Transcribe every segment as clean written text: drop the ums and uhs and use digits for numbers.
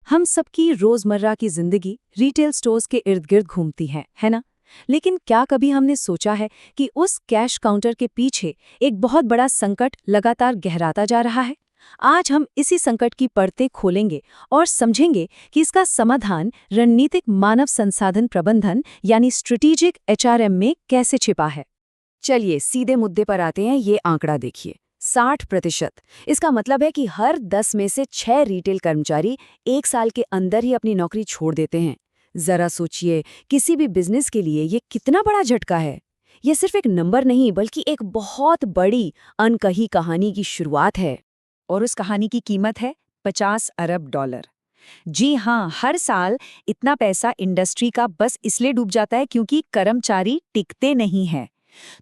हम सबकी रोजमर्रा की जिंदगी रिटेल स्टोर्स के इर्द गिर्द घूमती है ना? लेकिन क्या कभी हमने सोचा है कि उस कैश काउंटर के पीछे एक बहुत बड़ा संकट लगातार गहराता जा रहा है? आज हम इसी संकट की परतें खोलेंगे और समझेंगे कि इसका समाधान रणनीतिक मानव संसाधन प्रबंधन यानी स्ट्रेटेजिक एचआरएम में कैसे छिपा है। चलिए सीधे मुद्दे पर आते हैं। ये आंकड़ा देखिए, 60%। इसका मतलब है कि हर 10 में से 6 रिटेल कर्मचारी 1 साल के अंदर ही अपनी नौकरी छोड़ देते हैं। जरा सोचिए, किसी भी बिजनेस के लिए ये कितना बड़ा झटका है। ये सिर्फ एक नंबर नहीं, बल्कि एक बहुत बड़ी अनकही कहानी की शुरुआत है। और उस कहानी की कीमत है $50 अरब। जी हाँ, हर साल इतना पैसा इंडस्ट्री का बस इसलिए डूब जाता है क्योंकि कर्मचारी टिकते नहीं हैं।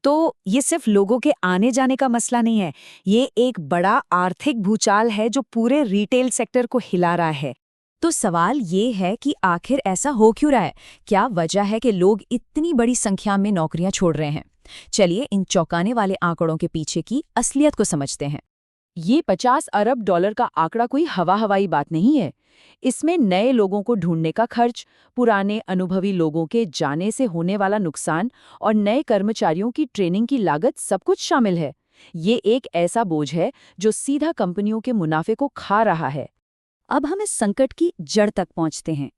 तो ये सिर्फ लोगों के आने जाने का मसला नहीं है, ये एक बड़ा आर्थिक भूचाल है जो पूरे रिटेल सेक्टर को हिला रहा है। तो सवाल ये है कि आखिर ऐसा हो क्यों रहा है? क्या वजह है कि लोग इतनी बड़ी संख्या में नौकरियां छोड़ रहे हैं? चलिए इन चौंकाने वाले आंकड़ों के पीछे की असलियत को समझते हैं। ये $50 अरब का आंकड़ा कोई हवाई बात नहीं है। इसमें नए लोगों को ढूंढने का खर्च, पुराने अनुभवी लोगों के जाने से होने वाला नुकसान और नए कर्मचारियों की ट्रेनिंग की लागत सब कुछ शामिल है। ये एक ऐसा बोझ है जो सीधा कंपनियों के मुनाफे को खा रहा है। अब हम इस संकट की जड़ तक पहुंचते हैं।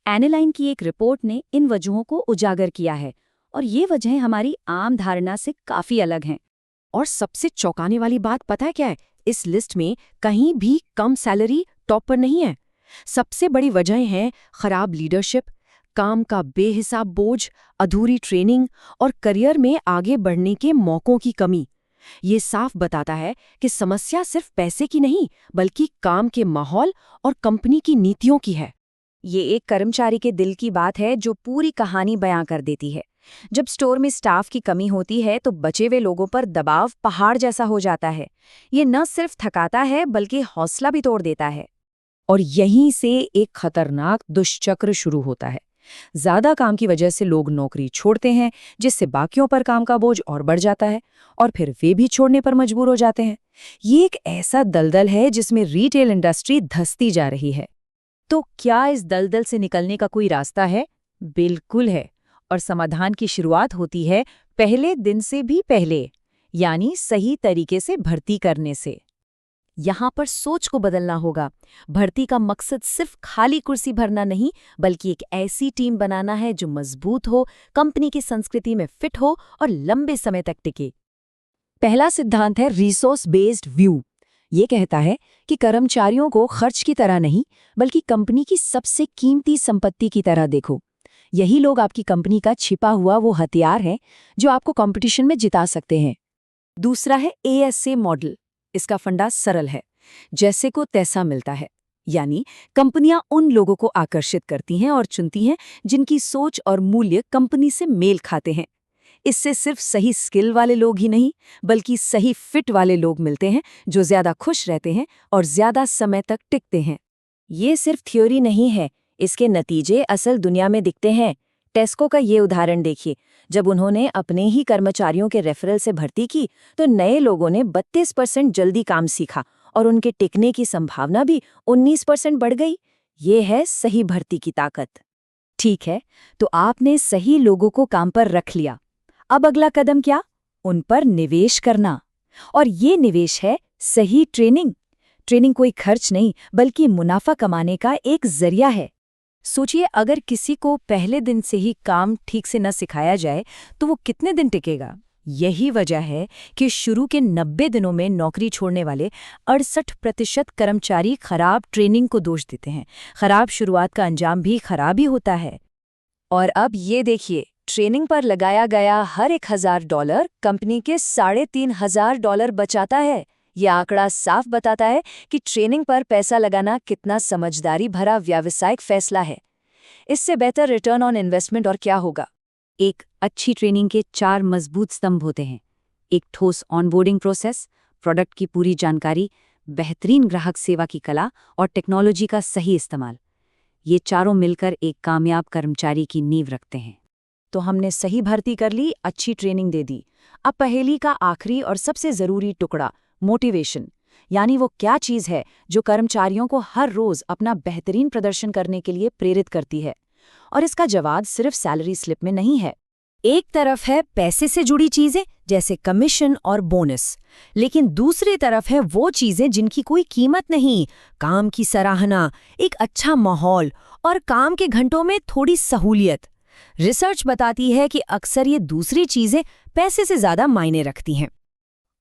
एनालाइन की एक रिपोर्ट ने इन वजहों को उजागर किया है और ये वजहें हमारी आम धारणा से काफी अलग हैं। और सबसे चौंकाने वाली बात पता है क्या है? इस लिस्ट में कहीं भी कम सैलरी टॉप पर नहीं है। सबसे बड़ी वजह है खराब लीडरशिप, काम का बेहिसाब बोझ, अधूरी ट्रेनिंग और करियर में आगे बढ़ने के मौकों की कमी। ये साफ बताता है कि समस्या सिर्फ पैसे की नहीं, बल्कि काम के माहौल और कंपनी की नीतियों की है। ये एक कर्मचारी के दिल की बात है जो पूरी कहानी बयां कर देती है। जब स्टोर में स्टाफ की कमी होती है तो बचे हुए लोगों पर दबाव पहाड़ जैसा हो जाता है। ये न सिर्फ थकाता है बल्कि हौसला भी तोड़ देता है। और यहीं से एक खतरनाक दुष्चक्र शुरू होता है। ज्यादा काम की वजह से लोग नौकरी छोड़ते हैं, जिससे बाकियों पर काम का बोझ और बढ़ जाता है और फिर वे भी छोड़ने पर मजबूर हो जाते हैं। ये एक ऐसा दलदल है जिसमें रिटेल इंडस्ट्री धंसती जा रही है। तो क्या इस दलदल से निकलने का कोई रास्ता है? बिल्कुल है। और समाधान की शुरुआत होती है पहले दिन से भी पहले, यानी सही तरीके से भर्ती करने से। यहाँ पर सोच को बदलना होगा। भर्ती का मकसद सिर्फ खाली कुर्सी भरना नहीं, बल्कि एक ऐसी टीम बनाना है जो मजबूत हो, कंपनी की संस्कृति में फिट हो और लंबे समय तक टिके। पहला सिद्धांत है रिसोर्स बेस्ड व्यू। ये कहता है कि कर्मचारियों को खर्च की तरह नहीं, बल्कि कंपनी की सबसे कीमती संपत्ति की तरह देखो। यही लोग आपकी कंपनी का छिपा हुआ वो हथियार है जो आपको कंपटीशन में जिता सकते हैं। दूसरा है ASA मॉडल। इसका फंडा सरल है, जैसे को तैसा मिलता है। यानी कंपनियां उन लोगों को आकर्षित करती हैं और चुनती हैं जिनकी सोच और मूल्य कंपनी से मेल खाते हैं। इससे सिर्फ सही स्किल वाले लोग ही नहीं, बल्कि सही फिट वाले लोग मिलते हैं जो ज्यादा खुश रहते हैं और ज्यादा समय तक टिकते हैं। ये सिर्फ थ्योरी नहीं है, इसके नतीजे असल दुनिया में दिखते हैं। टेस्को का ये उदाहरण देखिए। जब उन्होंने अपने ही कर्मचारियों के रेफरल से भर्ती की तो नए लोगों ने 32% जल्दी काम सीखा और उनके टिकने की संभावना भी 19% बढ़ गई। ये है सही भर्ती की ताकत। ठीक है, तो आपने सही लोगों को काम पर रख लिया। अब अगला कदम क्या? उन पर निवेश करना। और ये निवेश है सही ट्रेनिंग। ट्रेनिंग कोई खर्च नहीं, बल्कि मुनाफा कमाने का एक जरिया है। सोचिए, अगर किसी को पहले दिन से ही काम ठीक से न सिखाया जाए तो वो कितने दिन टिकेगा? यही वजह है कि शुरू के 90 दिनों में नौकरी छोड़ने वाले 68% कर्मचारी खराब ट्रेनिंग को दोष देते हैं। खराब शुरुआत का अंजाम भी खराब ही होता है। और अब ये देखिए, ट्रेनिंग पर लगाया गया हर $1000 कंपनी के $3500 बचाता है। यह आंकड़ा साफ बताता है कि ट्रेनिंग पर पैसा लगाना कितना समझदारी भरा व्यावसायिक फैसला है। इससे बेहतर रिटर्न ऑन इन्वेस्टमेंट और क्या होगा? एक अच्छी ट्रेनिंग के 4 मजबूत स्तंभ होते हैं। एक ठोस ऑनबोर्डिंग प्रोसेस, प्रोडक्ट की पूरी जानकारी, बेहतरीन ग्राहक सेवा की कला और टेक्नोलॉजी का सही इस्तेमाल। ये चारों मिलकर एक कामयाब कर्मचारी की नींव रखते हैं। तो हमने सही भर्ती कर ली, अच्छी ट्रेनिंग दे दी। अब पहेली का आखिरी और सबसे जरूरी टुकड़ा, मोटिवेशन। यानी वो क्या चीज़ है जो कर्मचारियों को हर रोज़ अपना बेहतरीन प्रदर्शन करने के लिए प्रेरित करती है? और इसका जवाब सिर्फ सैलरी स्लिप में नहीं है। एक तरफ है पैसे से जुड़ी चीजें जैसे कमीशन और बोनस, लेकिन दूसरी तरफ है वो चीजें जिनकी कोई कीमत नहीं, काम की सराहना, एक अच्छा माहौल और काम के घंटों में थोड़ी सहूलियत। रिसर्च बताती है कि अक्सर ये दूसरी चीजें पैसे से ज्यादा मायने रखती हैं।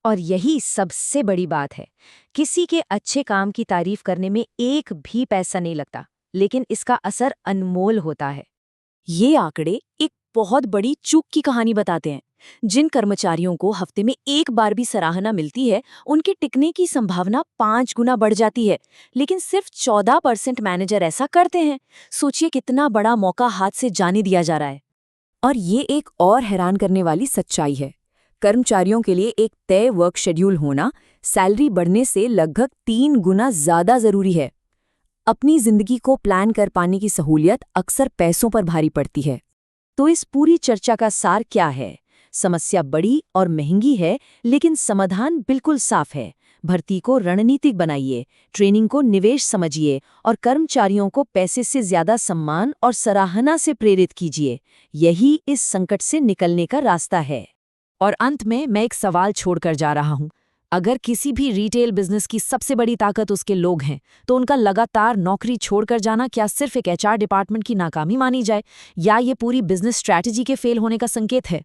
और यही सबसे बड़ी बात है, किसी के अच्छे काम की तारीफ करने में एक भी पैसा नहीं लगता, लेकिन इसका असर अनमोल होता है। ये आंकड़े एक बहुत बड़ी चूक की कहानी बताते हैं। जिन कर्मचारियों को हफ्ते में एक बार भी सराहना मिलती है, उनके टिकने की संभावना 5 गुना बढ़ जाती है, लेकिन सिर्फ 14% मैनेजर ऐसा करते हैं। सोचिए कितना बड़ा मौका हाथ से जाने दिया जा रहा है। और ये एक और हैरान करने वाली सच्चाई है। कर्मचारियों के लिए एक तय वर्क शेड्यूल होना सैलरी बढ़ने से लगभग 3 गुना ज्यादा जरूरी है। अपनी जिंदगी को प्लान कर पाने की सहूलियत अक्सर पैसों पर भारी पड़ती है। तो इस पूरी चर्चा का सार क्या है? समस्या बड़ी और महंगी है, लेकिन समाधान बिल्कुल साफ है। भर्ती को रणनीतिक बनाइए, ट्रेनिंग को निवेश समझिए और कर्मचारियों को पैसे से ज्यादा सम्मान और सराहना से प्रेरित कीजिए। यही इस संकट से निकलने का रास्ता है। और अंत में मैं एक सवाल छोड़कर जा रहा हूं। अगर किसी भी रिटेल बिजनेस की सबसे बड़ी ताकत उसके लोग हैं, तो उनका लगातार नौकरी छोड़कर जाना क्या सिर्फ एक एचआर डिपार्टमेंट की नाकामी मानी जाए, या ये पूरी बिजनेस स्ट्रैटेजी के फेल होने का संकेत है?